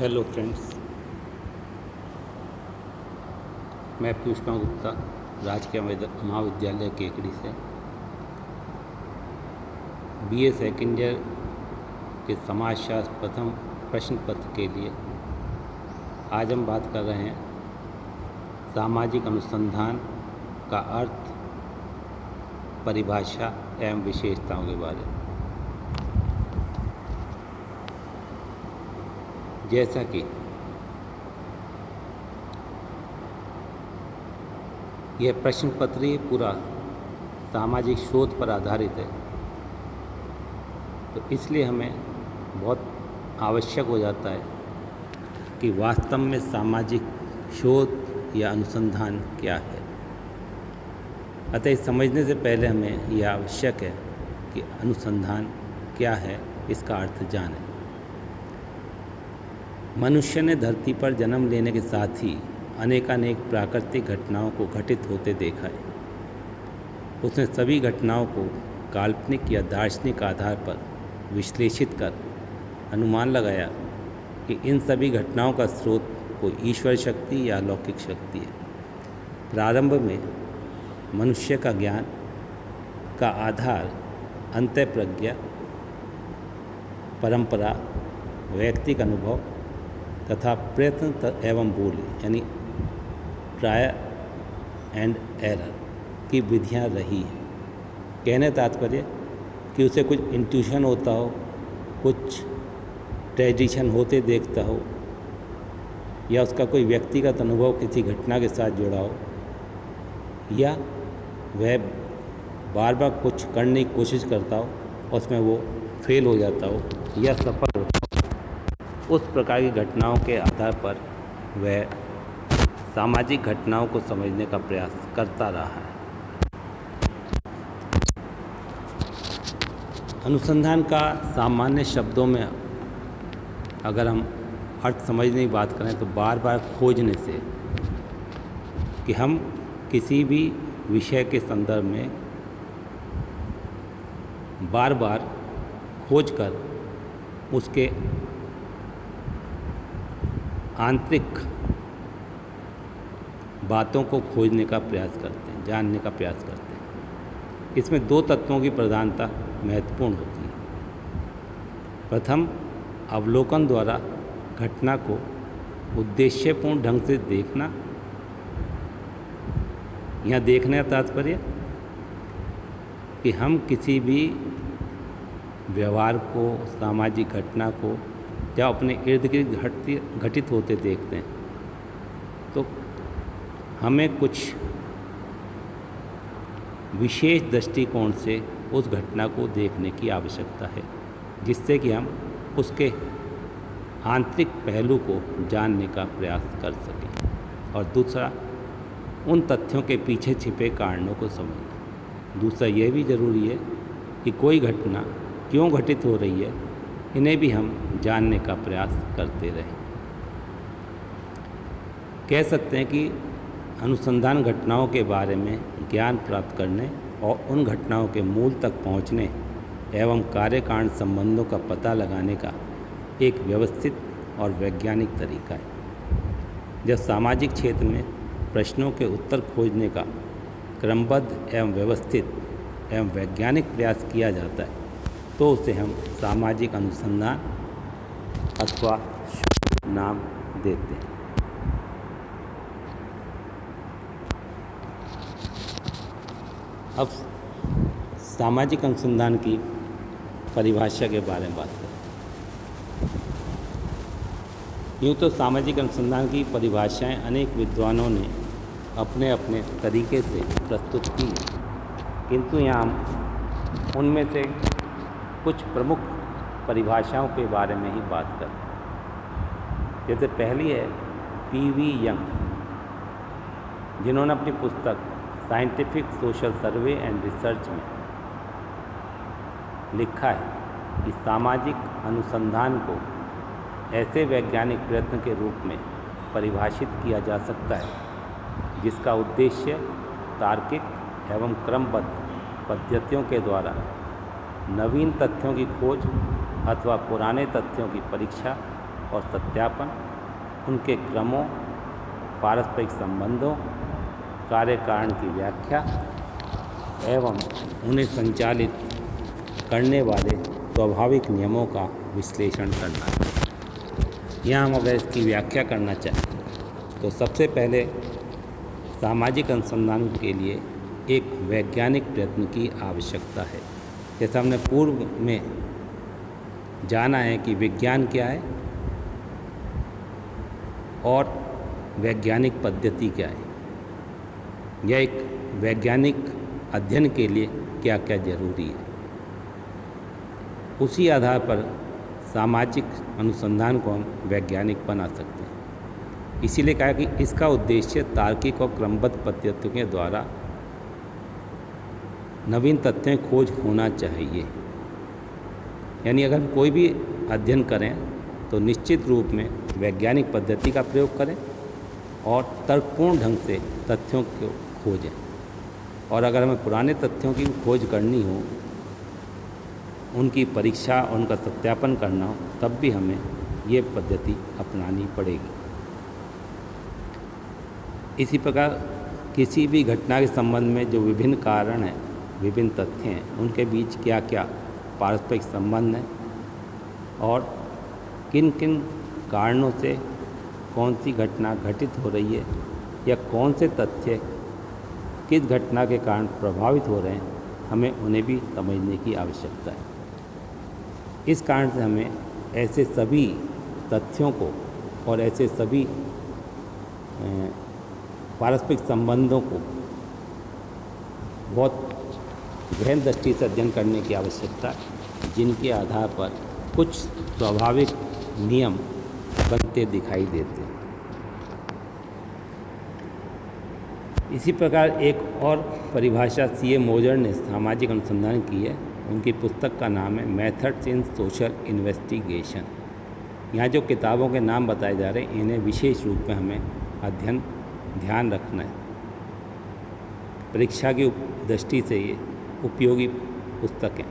Hello friends, मैं पीयूष गुप्ता राजकीय महाविद्यालय केकड़ी से बीए सेकेंड ईयर के समाजशास्त्र प्रथम प्रश्न पत्र के लिए आज हम बात कर रहे हैं सामाजिक अनुसंधान का अर्थ, परिभाषा एवं विशेषताओं के बारे में। जैसा कि यह प्रश्न पत्र ही पूरा सामाजिक शोध पर आधारित है, तो इसलिए हमें बहुत आवश्यक हो जाता है कि वास्तव में सामाजिक शोध या अनुसंधान क्या है। अतः इस समझने से पहले हमें यह आवश्यक है कि अनुसंधान क्या है, इसका अर्थ जानें। मनुष्य ने धरती पर जन्म लेने के साथ ही अनेकानेक प्राकृतिक घटनाओं को घटित होते देखा है। उसने सभी घटनाओं को काल्पनिक या दार्शनिक आधार पर विश्लेषित कर अनुमान लगाया कि इन सभी घटनाओं का स्रोत कोई ईश्वर शक्ति या अलौकिक शक्ति है। प्रारंभ में मनुष्य का ज्ञान का आधार अंतःप्रज्ञा, परंपरा, वैयक्तिक अनुभव तथा प्रयत्न एवं बोली यानी ट्रायल एंड एरर की विधियां रही हैं। कहने तात्पर्य कि उसे कुछ इंट्यूशन होता हो, कुछ ट्रेडिशन होते देखता हो, या उसका कोई व्यक्तिगत अनुभव किसी घटना के साथ जुड़ा हो, या वह बार बार कुछ करने की कोशिश करता हो और उसमें वो फेल हो जाता हो या सफल होता हो। उस प्रकार की घटनाओं के आधार पर वह सामाजिक घटनाओं को समझने का प्रयास करता रहा है। अनुसंधान का सामान्य शब्दों में अगर हम अर्थ समझने की बात करें तो बार बार खोजने से, कि हम किसी भी विषय के संदर्भ में बार बार खोज कर उसके आंतरिक बातों को खोजने का प्रयास करते हैं, जानने का प्रयास करते हैं। इसमें दो तत्वों की प्रधानता महत्वपूर्ण होती है। प्रथम, अवलोकन द्वारा घटना को उद्देश्यपूर्ण ढंग से देखना। यहाँ देखने का तात्पर्य कि हम किसी भी व्यवहार को, सामाजिक घटना को जब अपने इर्द गिर्द घटित होते देखते हैं तो हमें कुछ विशेष दृष्टिकोण से उस घटना को देखने की आवश्यकता है, जिससे कि हम उसके आंतरिक पहलू को जानने का प्रयास कर सकें। और दूसरा, उन तथ्यों के पीछे छिपे कारणों को समझना। दूसरा यह भी ज़रूरी है कि कोई घटना क्यों घटित हो रही है, इन्हें भी हम जानने का प्रयास करते रहें। कह सकते हैं कि अनुसंधान घटनाओं के बारे में ज्ञान प्राप्त करने और उन घटनाओं के मूल तक पहुंचने एवं कार्य कारण संबंधों का पता लगाने का एक व्यवस्थित और वैज्ञानिक तरीका है। जब सामाजिक क्षेत्र में प्रश्नों के उत्तर खोजने का क्रमबद्ध एवं व्यवस्थित एवं वैज्ञानिक प्रयास किया जाता है तो उसे हम सामाजिक अनुसंधान अथवा शोध नाम देते हैं। अब सामाजिक अनुसंधान की परिभाषा के बारे में बात करें। यूँ तो सामाजिक अनुसंधान की परिभाषाएं अनेक विद्वानों ने अपने अपने तरीके से प्रस्तुत की, किंतु यहाँ हम उनमें से कुछ प्रमुख परिभाषाओं के बारे में ही बात करें। जैसे पहली है पी.वी. यंग, जिन्होंने अपनी पुस्तक scientific social survey and research में लिखा है कि सामाजिक अनुसंधान को ऐसे वैज्ञानिक प्रयत्न के रूप में परिभाषित किया जा सकता है जिसका उद्देश्य तार्किक एवं क्रमबद्ध पद्धतियों के द्वारा नवीन तथ्यों की खोज अथवा पुराने तथ्यों की परीक्षा और सत्यापन, उनके क्रमों, पारस्परिक संबंधों, कार्य कारण की व्याख्या एवं उन्हें संचालित करने वाले स्वाभाविक नियमों का विश्लेषण करना है। यहाँ हम अगर इसकी व्याख्या करना चाहें तो सबसे पहले सामाजिक अनुसंधान के लिए एक वैज्ञानिक प्रयत्न की आवश्यकता है। जैसा हमने पूर्व में जाना है कि विज्ञान क्या है और वैज्ञानिक पद्धति क्या है, या एक वैज्ञानिक अध्ययन के लिए क्या क्या जरूरी है। उसी आधार पर सामाजिक अनुसंधान को हम वैज्ञानिक बना सकते हैं। इसीलिए कहा कि इसका उद्देश्य तार्किक और क्रमबद्ध पद्धतियों के द्वारा नवीन तथ्यों की खोज होना चाहिए। यानी अगर हम कोई भी अध्ययन करें तो निश्चित रूप में वैज्ञानिक पद्धति का प्रयोग करें और तर्कपूर्ण ढंग से तथ्यों को खोजें। और अगर हमें पुराने तथ्यों की खोज करनी हो, उनकी परीक्षा और उनका सत्यापन करना हो, तब भी हमें ये पद्धति अपनानी पड़ेगी। इसी प्रकार किसी भी घटना के संबंध में जो विभिन्न कारण हैं, विभिन्न तथ्य हैं, उनके बीच क्या क्या पारस्परिक संबंध हैं और किन किन कारणों से कौन सी घटना घटित हो रही है या कौन से तथ्य किस घटना के कारण प्रभावित हो रहे हैं, हमें उन्हें भी समझने की आवश्यकता है। इस कारण से हमें ऐसे सभी तथ्यों को और ऐसे सभी पारस्परिक संबंधों को बहुत गहन दृष्टि से अध्ययन करने की आवश्यकता है, जिनके आधार पर कुछ स्वाभाविक नियम बनते दिखाई देते हैं। इसी प्रकार एक और परिभाषा C.A. मोजर ने सामाजिक अनुसंधान की है। उनकी पुस्तक का नाम है मेथड्स इन सोशल इन्वेस्टिगेशन। यहाँ जो किताबों के नाम बताए जा रहे हैं, इन्हें विशेष रूप में हमें अध्ययन ध्यान रखना है। परीक्षा की दृष्टि से ये उपयोगी पुस्तक है।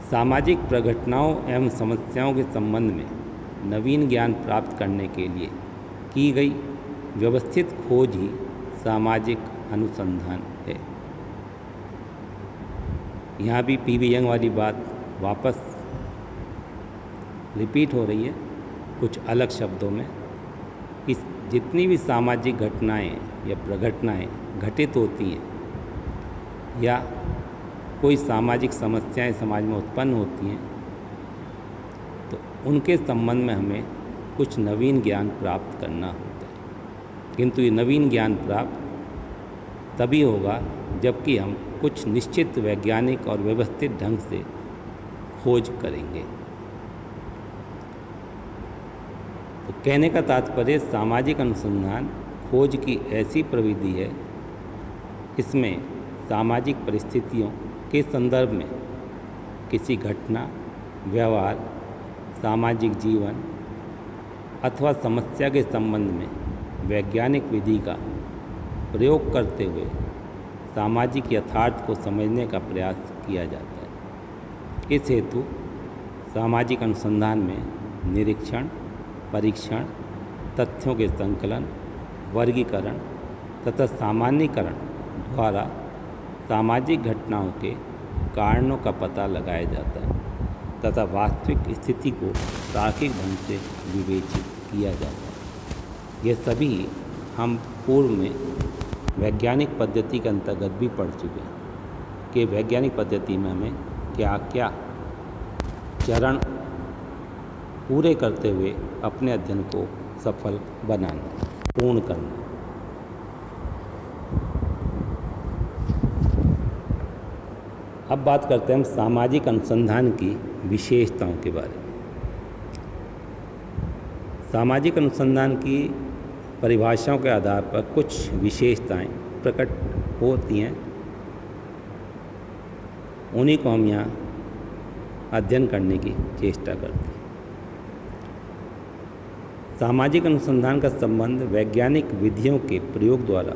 सामाजिक प्रघटनाओं एवं समस्याओं के संबंध में नवीन ज्ञान प्राप्त करने के लिए की गई व्यवस्थित खोज ही सामाजिक अनुसंधान है। यहाँ भी P.V. यंग वाली बात वापस रिपीट हो रही है कुछ अलग शब्दों में। इस जितनी भी सामाजिक घटनाएं या प्रघटनाएं घटित होती हैं या कोई सामाजिक समस्याएं समाज में उत्पन्न होती हैं, तो उनके संबंध में हमें कुछ नवीन ज्ञान प्राप्त करना होता है। किंतु ये नवीन ज्ञान प्राप्त तभी होगा जबकि हम कुछ निश्चित वैज्ञानिक और व्यवस्थित ढंग से खोज करेंगे। तो कहने का तात्पर्य सामाजिक अनुसंधान खोज की ऐसी प्रविधि है, इसमें सामाजिक परिस्थितियों के संदर्भ में किसी घटना, व्यवहार, सामाजिक जीवन अथवा समस्या के संबंध में वैज्ञानिक विधि का प्रयोग करते हुए सामाजिक यथार्थ को समझने का प्रयास किया जाता है। इस हेतु सामाजिक अनुसंधान में निरीक्षण, परीक्षण, तथ्यों के संकलन, वर्गीकरण तथा सामान्यीकरण द्वारा सामाजिक घटनाओं के कारणों का पता लगाया जाता है तथा वास्तविक स्थिति को तार्किक ढंग से विवेचित किया जाता है। ये सभी हम पूर्व में वैज्ञानिक पद्धति के अंतर्गत भी पढ़ चुके हैं कि वैज्ञानिक पद्धति में हमें क्या क्या चरण पूरे करते हुए अपने अध्ययन को सफल बनाना, पूर्ण करना। अब बात करते हैं हम सामाजिक अनुसंधान की विशेषताओं के बारे में। सामाजिक अनुसंधान की परिभाषाओं के आधार पर कुछ विशेषताएं प्रकट होती हैं, उन्हीं को हम यहाँ अध्ययन करने की चेष्टा करते हैं। सामाजिक अनुसंधान का संबंध वैज्ञानिक विधियों के प्रयोग द्वारा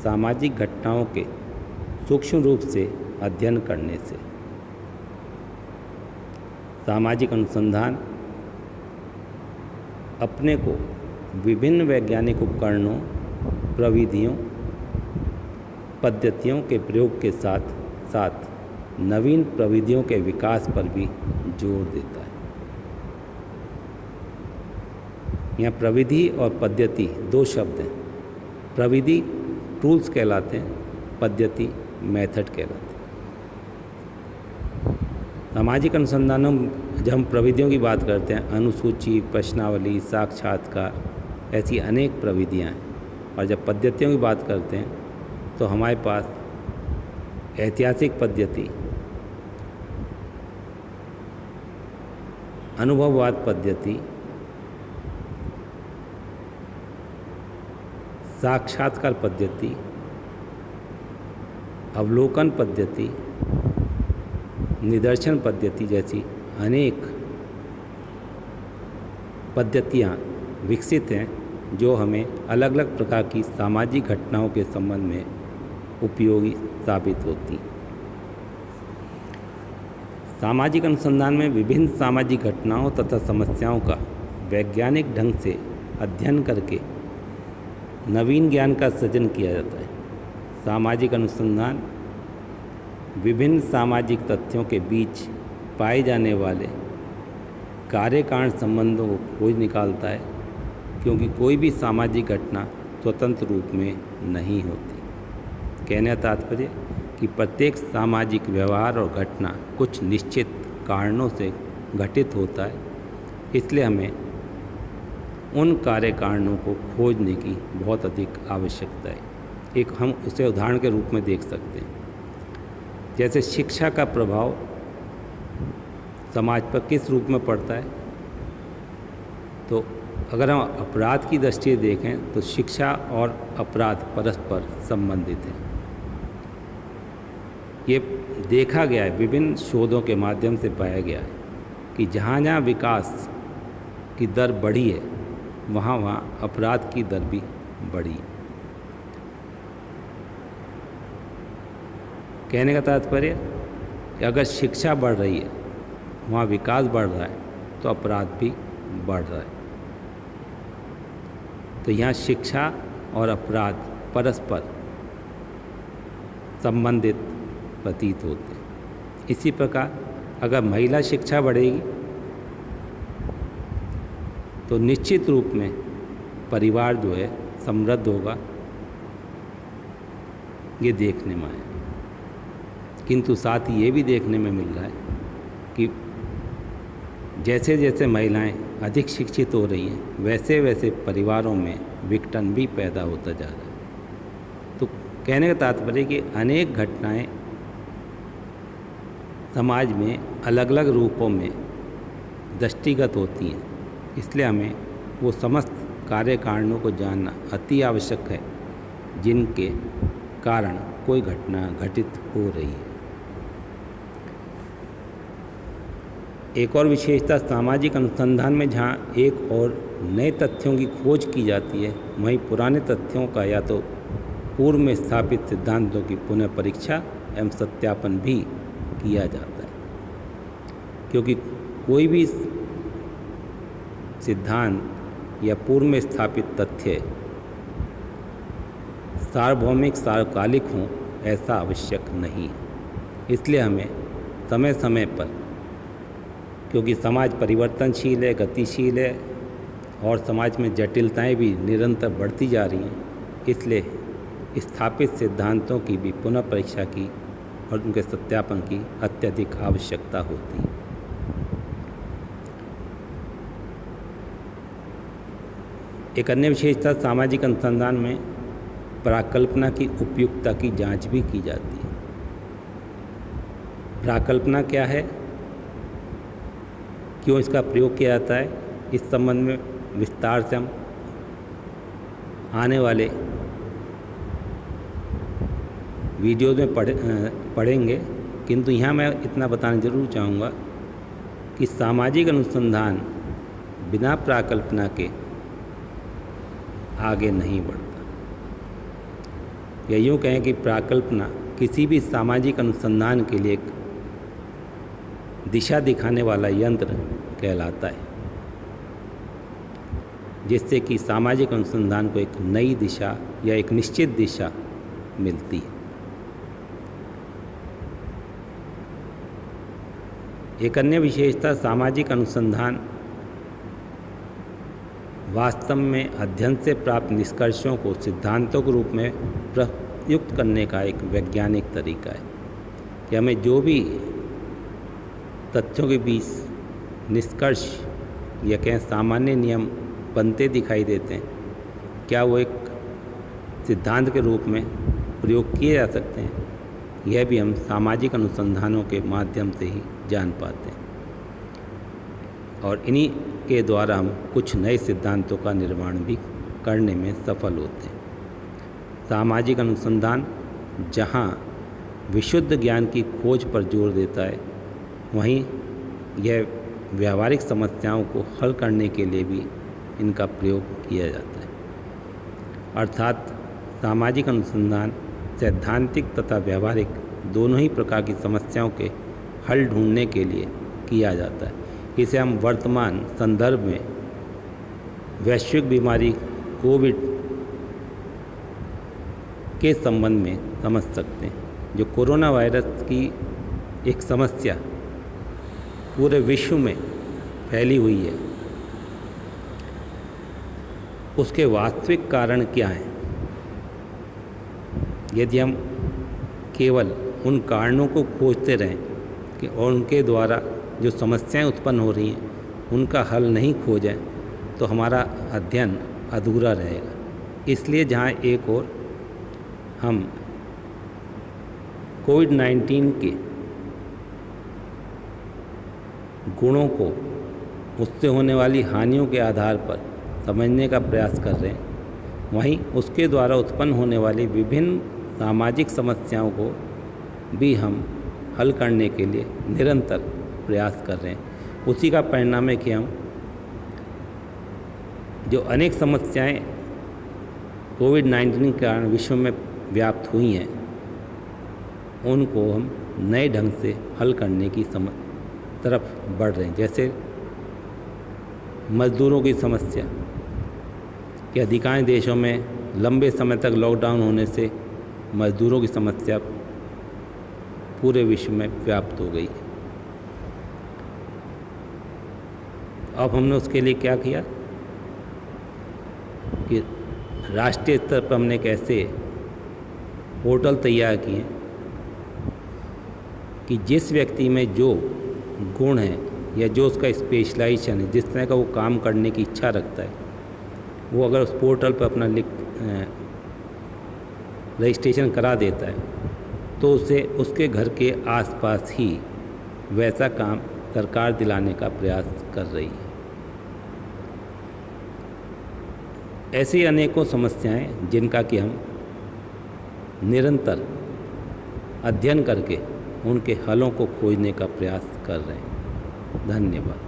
सामाजिक घटनाओं के सूक्ष्म रूप से अध्ययन करने से। सामाजिक अनुसंधान अपने को विभिन्न वैज्ञानिक उपकरणों, प्रविधियों, पद्धतियों के प्रयोग के साथ साथ नवीन प्रविधियों के विकास पर भी जोर देता है। यहाँ प्रविधि और पद्धति दो शब्द हैं। प्रविधि टूल्स कहलाते हैं, पद्धति मेथड कहलाते हैं। सामाजिक अनुसंधानों में जब हम प्रविधियों की बात करते हैं, अनुसूची, प्रश्नावली, साक्षात्कार, ऐसी अनेक प्रविधियाँ हैं। और जब पद्धतियों की बात करते हैं तो हमारे पास ऐतिहासिक पद्धति, अनुभववाद पद्धति, साक्षात्कार पद्धति, अवलोकन पद्धति, निदर्शन पद्धति जैसी अनेक पद्धतियाँ विकसित हैं जो हमें अलग अलग प्रकार की सामाजिक घटनाओं के संबंध में उपयोगी साबित होती हैं। सामाजिक अनुसंधान में विभिन्न सामाजिक घटनाओं तथा समस्याओं का वैज्ञानिक ढंग से अध्ययन करके नवीन ज्ञान का सृजन किया जाता है। सामाजिक अनुसंधान विभिन्न सामाजिक तथ्यों के बीच पाए जाने वाले कार्य कारण संबंधों को खोज निकालता है, क्योंकि कोई भी सामाजिक घटना स्वतंत्र रूप में नहीं होती। कहने का तात्पर्य कि प्रत्येक सामाजिक व्यवहार और घटना कुछ निश्चित कारणों से घटित होता है, इसलिए हमें उन कार्य कारणों को खोजने की बहुत अधिक आवश्यकता है। एक हम उसे उदाहरण के रूप में देख सकते हैं, जैसे शिक्षा का प्रभाव समाज पर किस रूप में पड़ता है। तो अगर हम अपराध की दृष्टि से देखें तो शिक्षा और अपराध परस्पर संबंधित हैं। ये देखा गया है, विभिन्न शोधों के माध्यम से पाया गया है कि जहाँ जहाँ विकास की दर बढ़ी है वहाँ वहाँ अपराध की दर भी बढ़ी है। कहने का तात्पर्य कि अगर शिक्षा बढ़ रही है, वहाँ विकास बढ़ रहा है, तो अपराध भी बढ़ रहा है। तो यहाँ शिक्षा और अपराध परस्पर संबंधित प्रतीत होते हैं। इसी प्रकार अगर महिला शिक्षा बढ़ेगी तो निश्चित रूप में परिवार जो है समृद्ध होगा, ये देखने में आया। किंतु साथ ही ये भी देखने में मिल रहा है कि जैसे जैसे महिलाएं अधिक शिक्षित हो रही हैं, वैसे वैसे परिवारों में विघटन भी पैदा होता जा रहा है। तो कहने का तात्पर्य कि अनेक घटनाएं समाज में अलग अलग रूपों में दृष्टिगत होती हैं, इसलिए हमें वो समस्त कार्य कारणों को जानना अति आवश्यक है जिनके कारण कोई घटना घटित हो रही है। एक और विशेषता सामाजिक अनुसंधान में जहाँ एक और नए तथ्यों की खोज की जाती है, वहीं पुराने तथ्यों का या तो पूर्व में स्थापित सिद्धांतों की पुनः परीक्षा एवं सत्यापन भी किया जाता है। क्योंकि कोई भी सिद्धांत या पूर्व में स्थापित तथ्य सार्वभौमिक सार्वकालिक हों ऐसा आवश्यक नहीं है। इसलिए हमें समय समय पर, क्योंकि समाज परिवर्तनशील है, गतिशील है और समाज में जटिलताएं भी निरंतर बढ़ती जा रही हैं, इसलिए स्थापित सिद्धांतों की भी पुनः परीक्षा की और उनके सत्यापन की अत्यधिक आवश्यकता होती है। एक अन्य विशेषता सामाजिक अनुसंधान में प्राकल्पना की उपयुक्तता की जांच भी की जाती है। प्राकल्पना क्या है, क्यों इसका प्रयोग किया जाता है, इस संबंध में विस्तार से हम आने वाले वीडियो में पढ़ेंगे। किंतु यहाँ मैं इतना बताना जरूर चाहूँगा कि सामाजिक अनुसंधान बिना प्राकल्पना के आगे नहीं बढ़ता। या यूँ कहें कि प्राकल्पना किसी भी सामाजिक अनुसंधान के लिए एक दिशा दिखाने वाला यंत्र कहलाता है। जिससे कि सामाजिक अनुसंधान को एक नई दिशा या एक निश्चित दिशा मिलती है। एक अन्य विशेषता सामाजिक अनुसंधान वास्तव में अध्ययन से प्राप्त निष्कर्षों को सिद्धांतों के रूप में प्रयुक्त करने का एक वैज्ञानिक तरीका है कि हमें जो भी तथ्यों के बीच निष्कर्ष या कहें सामान्य नियम बनते दिखाई देते हैं, क्या वो एक सिद्धांत के रूप में प्रयोग किए जा सकते हैं, यह भी हम सामाजिक अनुसंधानों के माध्यम से ही जान पाते हैं और इन्हीं के द्वारा हम कुछ नए सिद्धांतों का निर्माण भी करने में सफल होते हैं। सामाजिक अनुसंधान जहाँ विशुद्ध ज्ञान की खोज पर जोर देता है, वहीं यह व्यावहारिक समस्याओं को हल करने के लिए भी इनका प्रयोग किया जाता है। अर्थात सामाजिक अनुसंधान सैद्धांतिक तथा व्यावहारिक दोनों ही प्रकार की समस्याओं के हल ढूंढने के लिए किया जाता है। इसे हम वर्तमान संदर्भ में वैश्विक बीमारी कोविड के संबंध में समझ सकते हैं, जो कोरोना वायरस की एक समस्या पूरे विश्व में फैली हुई है। उसके वास्तविक कारण क्या हैं? यदि हम केवल उन कारणों को खोजते रहें कि और उनके द्वारा जो समस्याएं उत्पन्न हो रही हैं उनका हल नहीं खोजें, तो हमारा अध्ययन अधूरा रहेगा। इसलिए जहाँ एक ओर हम कोविड-19 के गुणों को उससे होने वाली हानियों के आधार पर समझने का प्रयास कर रहे हैं, वहीं उसके द्वारा उत्पन्न होने वाली विभिन्न सामाजिक समस्याओं को भी हम हल करने के लिए निरंतर प्रयास कर रहे हैं। उसी का परिणाम है कि हम जो अनेक समस्याएं कोविड-19 के कारण विश्व में व्याप्त हुई हैं, उनको हम नए ढंग से हल करने की तरफ बढ़ रहे हैं। जैसे मज़दूरों की समस्या कि अधिकांश देशों में लंबे समय तक लॉकडाउन होने से मज़दूरों की समस्या पूरे विश्व में व्याप्त हो गई। अब हमने उसके लिए क्या किया कि राष्ट्रीय स्तर पर हमने कैसे पोर्टल तैयार किए कि जिस व्यक्ति में जो गुण है या जो उसका स्पेशलाइजेशन है, जिस तरह का वो काम करने की इच्छा रखता है, वो अगर उस पोर्टल पर अपना रजिस्ट्रेशन करा देता है, तो उसे उसके घर के आसपास ही वैसा काम सरकार दिलाने का प्रयास कर रही है। ऐसी अनेकों समस्याएं जिनका कि हम निरंतर अध्ययन करके उनके हलों को खोजने का प्रयास कर रहे हैं। धन्यवाद।